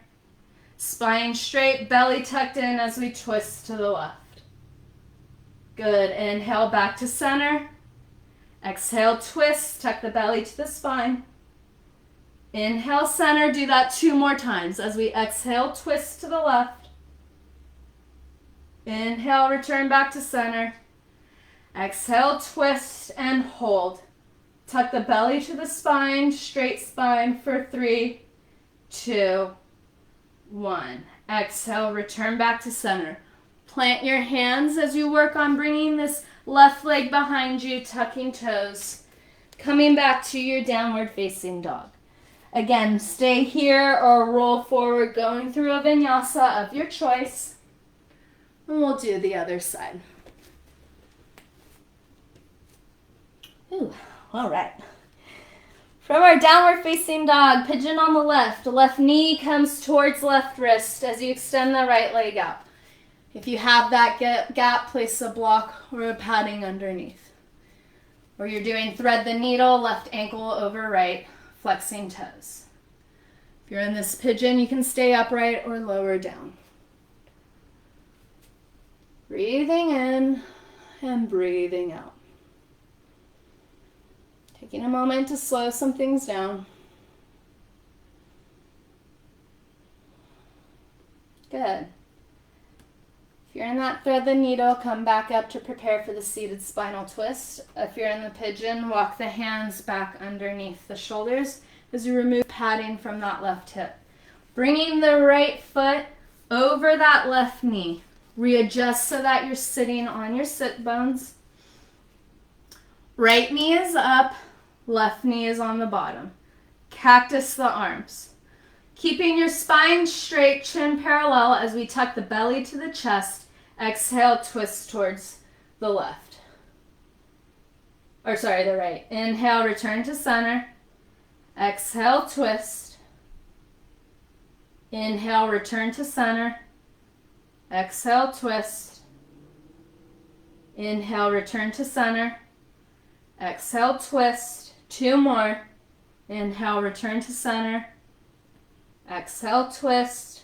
Speaker 1: Spine straight, belly tucked in as we twist to the left. Good. Inhale, back to center. Exhale, twist, tuck the belly to the spine. Inhale, center. Do that 2 more times as we exhale, twist to the left. Inhale, return back to center. Exhale, twist and hold. Tuck the belly to the spine, straight spine for 3, 2, 1. Exhale, return back to center. Plant your hands as you work on bringing this left leg behind you, tucking toes. Coming back to your downward facing dog. Again, stay here or roll forward, going through a vinyasa of your choice. And we'll do the other side. Ooh, all right. From our downward facing dog, pigeon on the left knee comes towards left wrist as you extend the right leg out. If you have that gap, place a block or a padding underneath. Or you're doing thread the needle, left ankle over right, flexing toes. If you're in this pigeon, you can stay upright or lower down. Breathing in and breathing out. Taking a moment to slow some things down. Good. If you're in that thread the needle, come back up to prepare for the seated spinal twist. If you're in the pigeon, walk the hands back underneath the shoulders as you remove padding from that left hip. Bringing the right foot over that left knee. Readjust so that you're sitting on your sit bones. Right knee is up, left knee is on the bottom. Cactus the arms. Keeping your spine straight, chin parallel as we tuck the belly to the chest. Exhale, twist towards the left. The right. Inhale, return to center. Exhale, twist. Inhale, return to center. Exhale, twist. Inhale, return to center. Exhale, twist. 2 more. Inhale, return to center. Exhale, twist.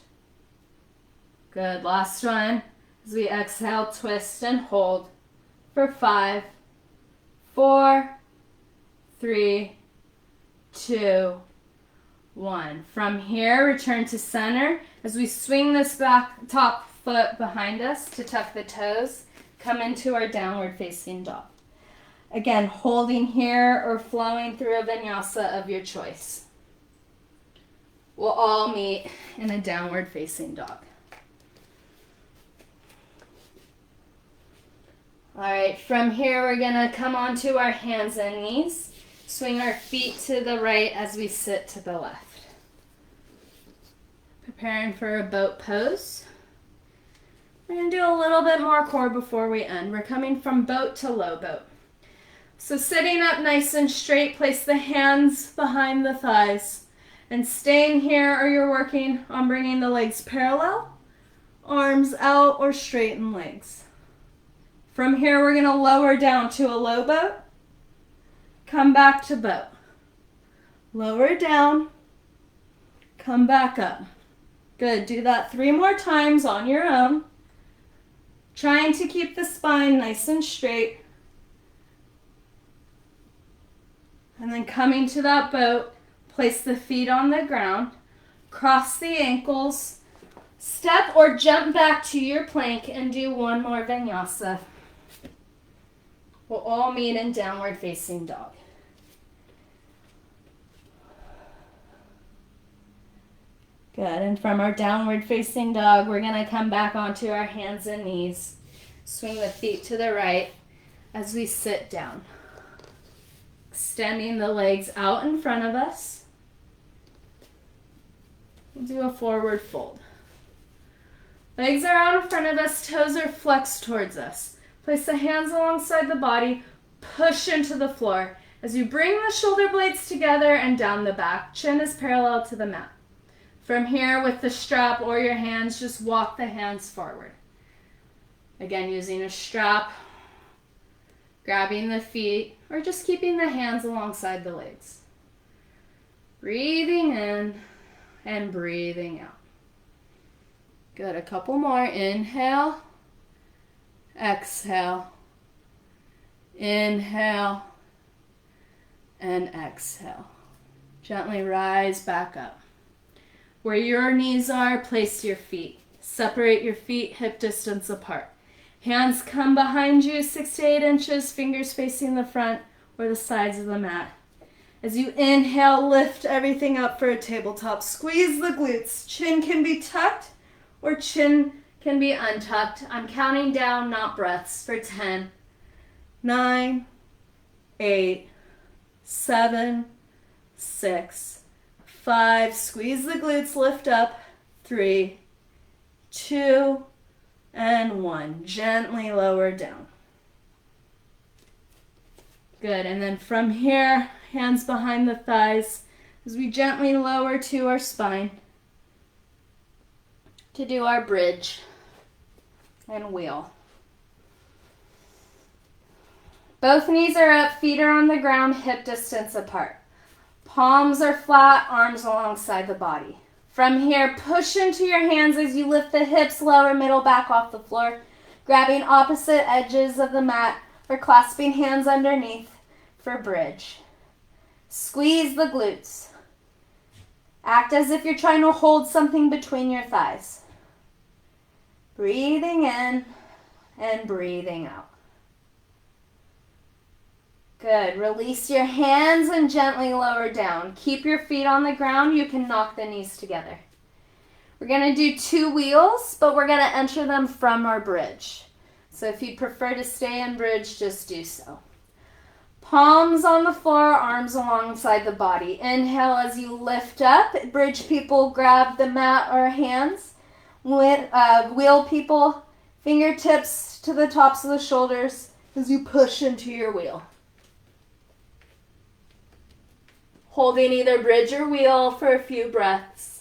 Speaker 1: Good. Last one. As we exhale, twist and hold for 5, 4, 3, 2, 1. From here, return to center. As we swing this back top foot behind us to tuck the toes, come into our downward facing dog. Again, holding here or flowing through a vinyasa of your choice. We'll all meet in a downward facing dog. All right, from here we're gonna come onto our hands and knees. Swing our feet to the right as we sit to the left. Preparing for a boat pose. We're gonna do a little bit more core before we end. We're coming from boat to low boat. So sitting up nice and straight, place the hands behind the thighs. And staying here, or you're working on bringing the legs parallel, arms out or straighten legs. From here, we're going to lower down to a low boat. Come back to boat. Lower down. Come back up. Good. Do that 3 more times on your own. Trying to keep the spine nice and straight. And then coming to that boat, place the feet on the ground. Cross the ankles. Step or jump back to your plank and do 1 more vinyasa. We'll all meet in downward facing dog. Good, and from our downward facing dog, we're gonna come back onto our hands and knees. Swing the feet to the right as we sit down. Extending the legs out in front of us. We'll do a forward fold. Legs are out in front of us, toes are flexed towards us. Place the hands alongside the body, push into the floor. As you bring the shoulder blades together and down the back, chin is parallel to the mat. From here, with the strap or your hands, just walk the hands forward. Again, using a strap, grabbing the feet, or just keeping the hands alongside the legs. Breathing in and breathing out. Good, a couple more. Inhale, exhale, inhale, and exhale. Gently rise back up. Where your knees are, place your feet. Separate your feet hip distance apart. Hands come behind you 6 to 8 inches, fingers facing the front or the sides of the mat. As you inhale, lift everything up for a tabletop. Squeeze the glutes. Chin can be tucked or chin can be untucked. I'm counting down, not breaths, for 10, 9, 8, 7, 6, 5. Squeeze the glutes, lift up. 3, 2, and 1. Gently lower down. Good, and then from here, hands behind the thighs as we gently lower to our spine to do our bridge and wheel. Both knees are up, feet are on the ground, hip distance apart. Palms are flat, arms alongside the body. From here, push into your hands as you lift the hips, lower, middle, back off the floor, grabbing opposite edges of the mat or clasping hands underneath for bridge. Squeeze the glutes. Act as if you're trying to hold something between your thighs. Breathing in and breathing out. Good. Release your hands and gently lower down. Keep your feet on the ground. You can knock the knees together. We're going to do 2 wheels, but we're going to enter them from our bridge. So if you'd prefer to stay in bridge, just do so. Palms on the floor, arms alongside the body. Inhale as you lift up. Bridge people, grab the mat or hands. Wheel people, fingertips to the tops of the shoulders as you push into your wheel. Holding either bridge or wheel for a few breaths.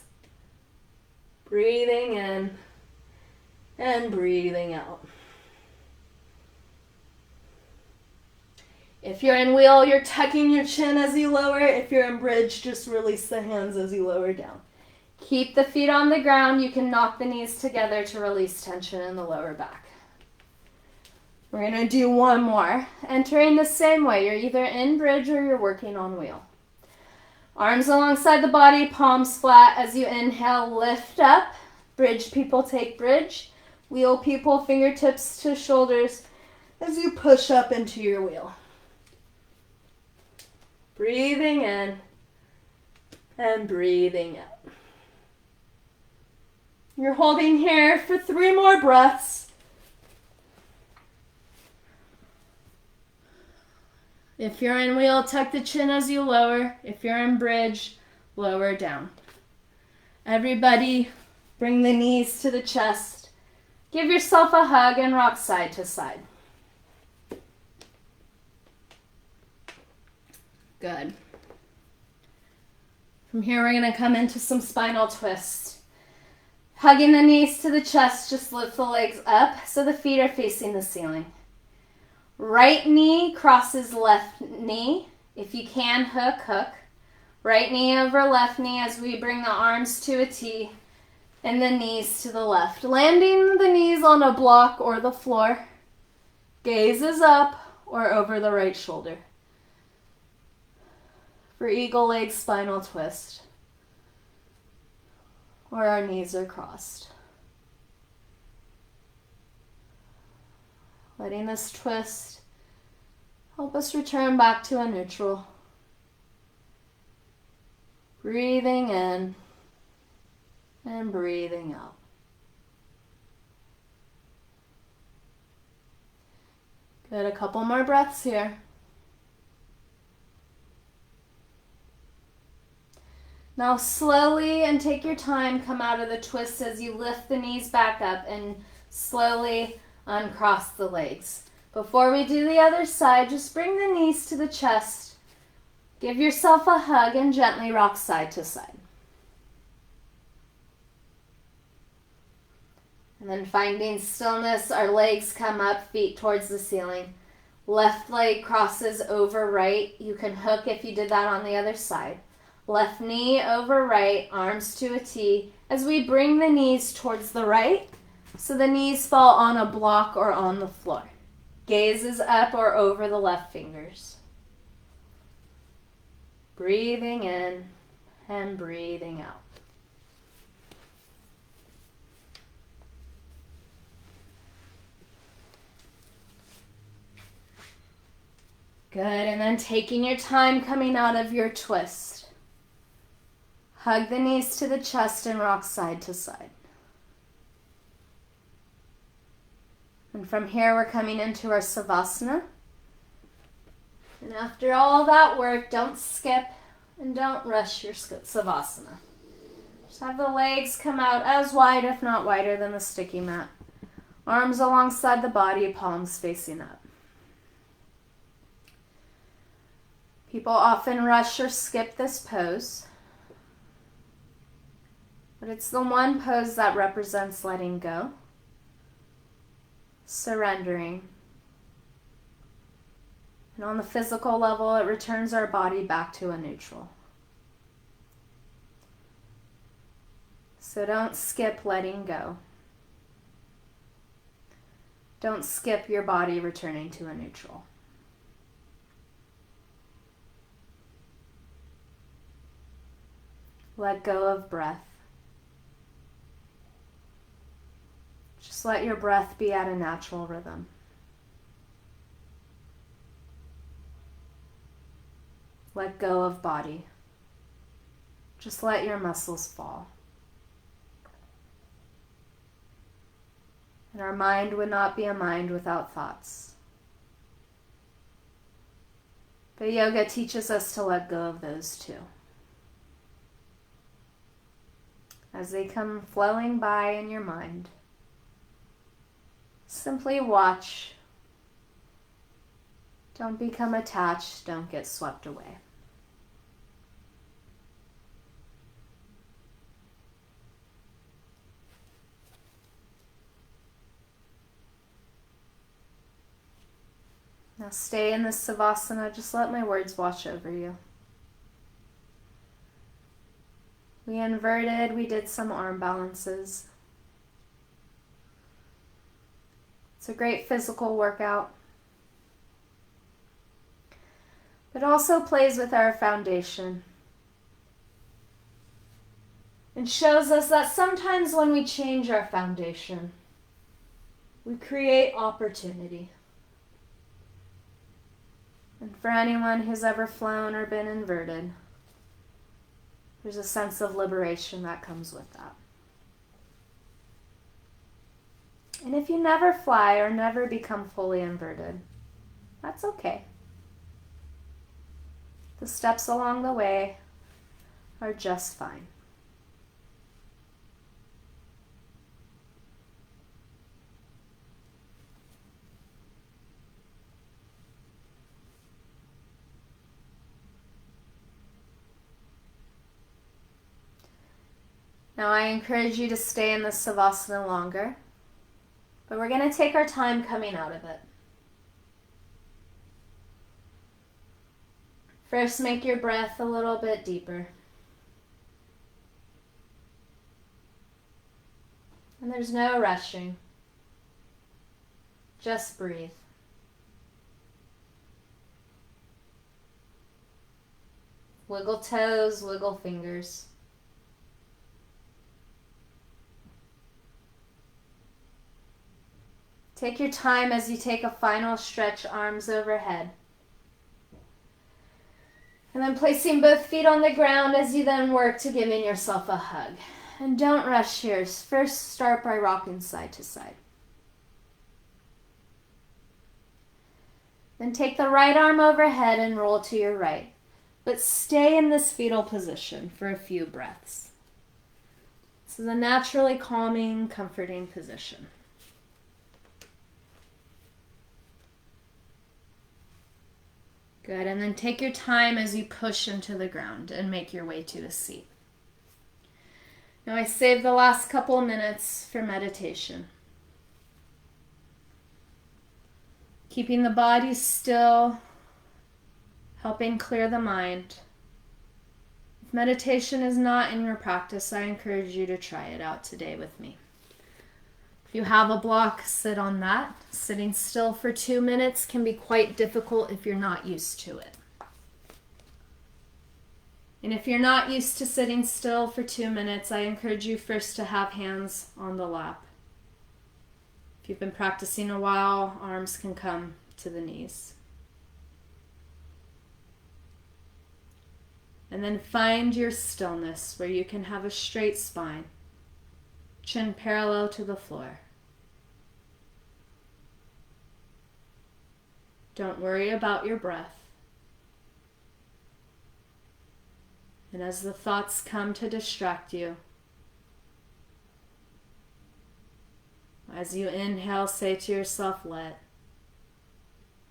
Speaker 1: Breathing in and breathing out. If you're in wheel, you're tucking your chin as you lower. If you're in bridge, just release the hands as you lower down. Keep the feet on the ground. You can knock the knees together to release tension in the lower back. We're going to do 1 more. Entering the same way. You're either in bridge or you're working on wheel. Arms alongside the body, palms flat. As you inhale, lift up. Bridge people take bridge. Wheel people, fingertips to shoulders as you push up into your wheel. Breathing in and breathing out. You're holding here for 3 more breaths. If you're in wheel, tuck the chin as you lower. If you're in bridge, lower down. Everybody, bring the knees to the chest. Give yourself a hug and rock side to side. Good. From here, we're going to come into some spinal twist. Hugging the knees to the chest, just lift the legs up so the feet are facing the ceiling. Right knee crosses left knee. If you can, hook, hook. Right knee over left knee as we bring the arms to a T and the knees to the left. Landing the knees on a block or the floor. Gaze is up or over the right shoulder. For eagle leg spinal twist. Or our knees are crossed. Letting this twist help us return back to a neutral. Breathing in and breathing out. Good, a couple more breaths here. Now slowly and take your time, come out of the twist as you lift the knees back up and slowly uncross the legs. Before we do the other side, just bring the knees to the chest. Give yourself a hug and gently rock side to side. And then finding stillness, our legs come up, feet towards the ceiling. Left leg crosses over right. You can hook if you did that on the other side. Left knee over right, arms to a T, as we bring the knees towards the right, so the knees fall on a block or on the floor. Gaze is up or over the left fingers. Breathing in and breathing out. Good, and then taking your time coming out of your twist. Hug the knees to the chest and rock side to side. And from here, we're coming into our Savasana. And after all that work, don't skip and don't rush your Savasana. Just have the legs come out as wide, if not wider, than the sticky mat. Arms alongside the body, palms facing up. People often rush or skip this pose. But it's the one pose that represents letting go, surrendering. And on the physical level, it returns our body back to a neutral. So don't skip letting go. Don't skip your body returning to a neutral. Let go of breath. Just let your breath be at a natural rhythm. Let go of body. Just let your muscles fall. And our mind would not be a mind without thoughts. But yoga teaches us to let go of those too. As they come flowing by in your mind, simply watch. Don't become attached. Don't get swept away. Now stay in this Savasana. Just let my words wash over you. We inverted. We did some arm balances. It's a great physical workout. It also plays with our foundation. It shows us that sometimes when we change our foundation, we create opportunity. And for anyone who's ever flown or been inverted, there's a sense of liberation that comes with that. And if you never fly or never become fully inverted, that's okay. The steps along the way are just fine. Now I encourage you to stay in this Savasana longer, but we're going to take our time coming out of it. First, make your breath a little bit deeper. And there's no rushing. Just breathe. Wiggle toes, wiggle fingers. Take your time as you take a final stretch, arms overhead. And then placing both feet on the ground as you then work to giving yourself a hug. And don't rush here. First, start by rocking side to side. Then take the right arm overhead and roll to your right. But stay in this fetal position for a few breaths. This is a naturally calming, comforting position. Good, and then take your time as you push into the ground and make your way to a seat. Now I saved the last couple of minutes for meditation. Keeping the body still, helping clear the mind. If meditation is not in your practice, I encourage you to try it out today with me. If you have a block, sit on that. Sitting still for 2 minutes can be quite difficult if you're not used to it. And if you're not used to sitting still for 2 minutes, I encourage you first to have hands on the lap. If you've been practicing a while, arms can come to the knees. And then find your stillness where you can have a straight spine, chin parallel to the floor. Don't worry about your breath. And as the thoughts come to distract you, as you inhale, say to yourself, let.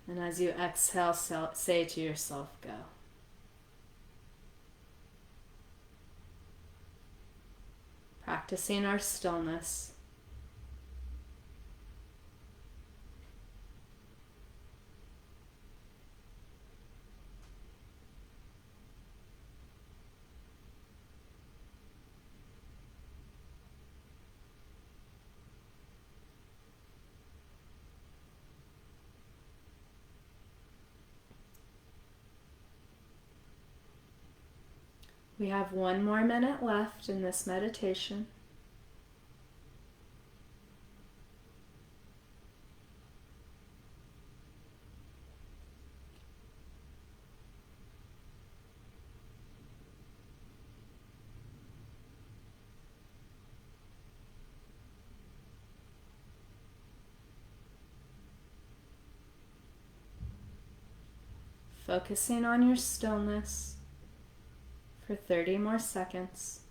Speaker 1: And as you exhale, say to yourself, go. Practicing our stillness. We have 1 more minute left in this meditation. Focusing on your stillness for 30 more seconds.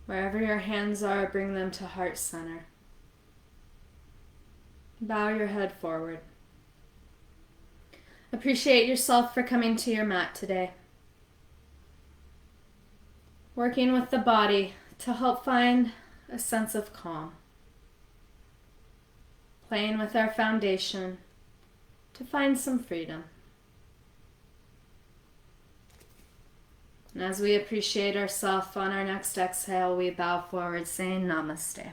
Speaker 1: Wherever your hands are, bring them to heart center. Bow your head forward. Appreciate yourself for coming to your mat today. Working with the body to help find a sense of calm. Playing with our foundation to find some freedom. And as we appreciate ourselves, on our next exhale, we bow forward saying namaste.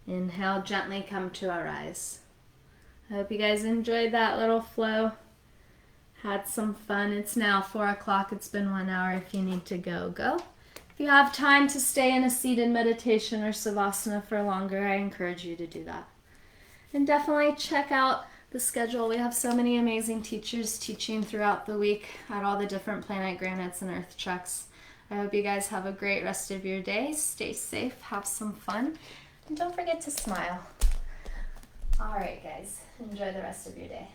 Speaker 1: Inhale, gently come to a rise. I hope you guys enjoyed that little flow. Had some fun. It's now 4 o'clock. It's been 1 hour. If you need to go, go. If you have time to stay in a seated meditation or Savasana for longer, I encourage you to do that. And definitely check out the schedule. We have so many amazing teachers teaching throughout the week at all the different Planet Granites and Earth Treks. I hope you guys have a great rest of your day. Stay safe, have some fun, and don't forget to smile. All right, guys, enjoy the rest of your day.